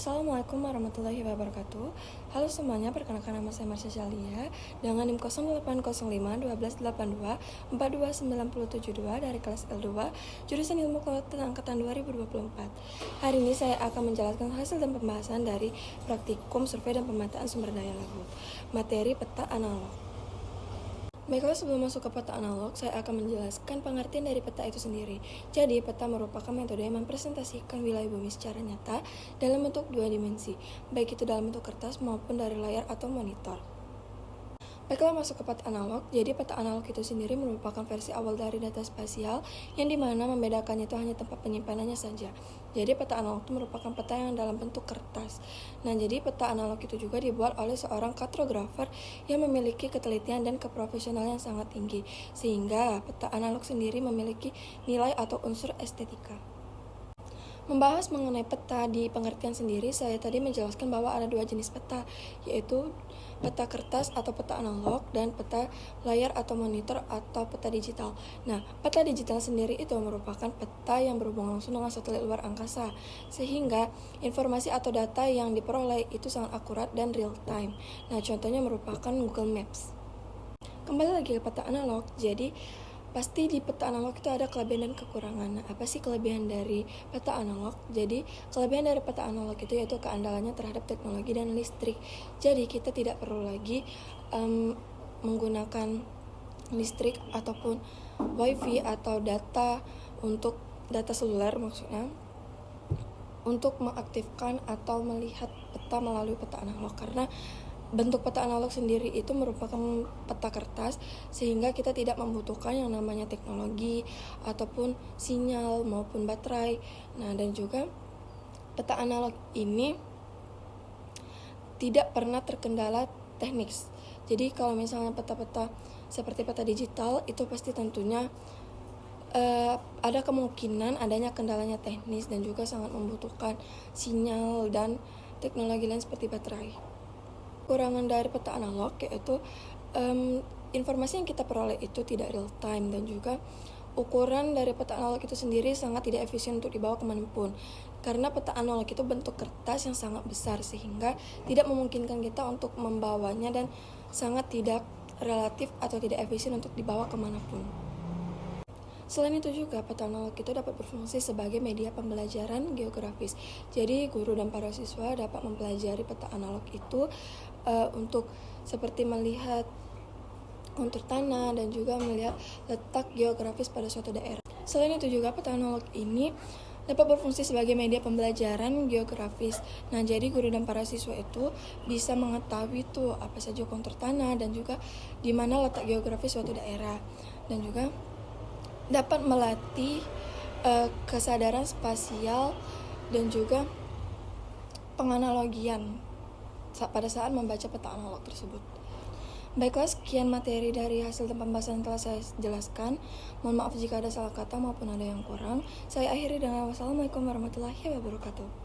Assalamualaikum warahmatullahi wabarakatuh. Halo semuanya, perkenalkan nama saya Marsha Shalia dengan NIM 0805 1282 42972 dari kelas L2 jurusan Ilmu Kelautan angkatan 2024. Hari ini saya akan menjelaskan hasil dan pembahasan dari praktikum survei dan pemetaan sumber daya laut, materi peta analog. Baiklah, sebelum masuk ke peta analog, saya akan menjelaskan pengertian dari peta itu sendiri. Jadi, peta merupakan metode yang mempresentasikan wilayah bumi secara nyata dalam bentuk dua dimensi, baik itu dalam bentuk kertas maupun dari layar atau monitor. Baiklah, masuk ke peta analog. Jadi, peta analog itu sendiri merupakan versi awal dari data spasial yang dimana membedakannya itu hanya tempat penyimpanannya saja. Jadi, peta analog itu merupakan peta yang dalam bentuk kertas. Nah, jadi peta analog itu juga dibuat oleh seorang kartografer yang memiliki ketelitian dan keprofesionalan yang sangat tinggi, sehingga peta analog sendiri memiliki nilai atau unsur estetika. Membahas mengenai peta di pengertian sendiri, saya tadi menjelaskan bahwa ada dua jenis peta, yaitu peta kertas atau peta analog dan peta layar atau monitor atau peta digital. Nah, peta digital sendiri itu merupakan peta yang berhubungan langsung dengan satelit luar angkasa, sehingga informasi atau data yang diperoleh itu sangat akurat dan real time. Nah, contohnya merupakan Google Maps. Kembali lagi ke peta analog, jadi pasti di peta analog itu ada kelebihan dan kekurangan. Nah, apa sih kelebihan dari peta analog? Jadi, kelebihan dari peta analog itu yaitu keandalannya terhadap teknologi dan listrik. Jadi, kita tidak perlu lagi menggunakan listrik ataupun wifi atau data untuk data seluler maksudnya untuk mengaktifkan atau melihat peta melalui peta analog, karena bentuk peta analog sendiri itu merupakan peta kertas, sehingga kita tidak membutuhkan yang namanya teknologi ataupun sinyal maupun baterai. Nah, dan juga peta analog ini tidak pernah terkendala teknis. Jadi kalau misalnya peta-peta seperti peta digital itu pasti tentunya ada kemungkinan adanya kendalanya teknis dan juga sangat membutuhkan sinyal dan teknologi lain seperti baterai. Kekurangan dari peta analog yaitu informasi yang kita peroleh itu tidak real time, dan juga ukuran dari peta analog itu sendiri sangat tidak efisien untuk dibawa kemanapun, karena peta analog itu bentuk kertas yang sangat besar sehingga tidak memungkinkan kita untuk membawanya dan sangat tidak relatif atau tidak efisien untuk dibawa kemanapun. Selain itu juga peta analog itu dapat berfungsi sebagai media pembelajaran geografis. Jadi guru dan para siswa dapat mempelajari peta analog itu untuk seperti melihat kontur tanah dan juga melihat letak geografis pada suatu daerah. Selain itu juga peta analog ini dapat berfungsi sebagai media pembelajaran geografis. Nah, jadi guru dan para siswa itu bisa mengetahui tuh apa saja kontur tanah dan juga di mana letak geografis suatu daerah, dan juga dapat melatih kesadaran spasial dan juga penganalogian pada saat membaca peta analog tersebut. Baiklah, sekian materi dari hasil dan pembahasan yang telah saya jelaskan. Mohon maaf jika ada salah kata maupun ada yang kurang. Saya akhiri dengan wassalamualaikum warahmatullahi wabarakatuh.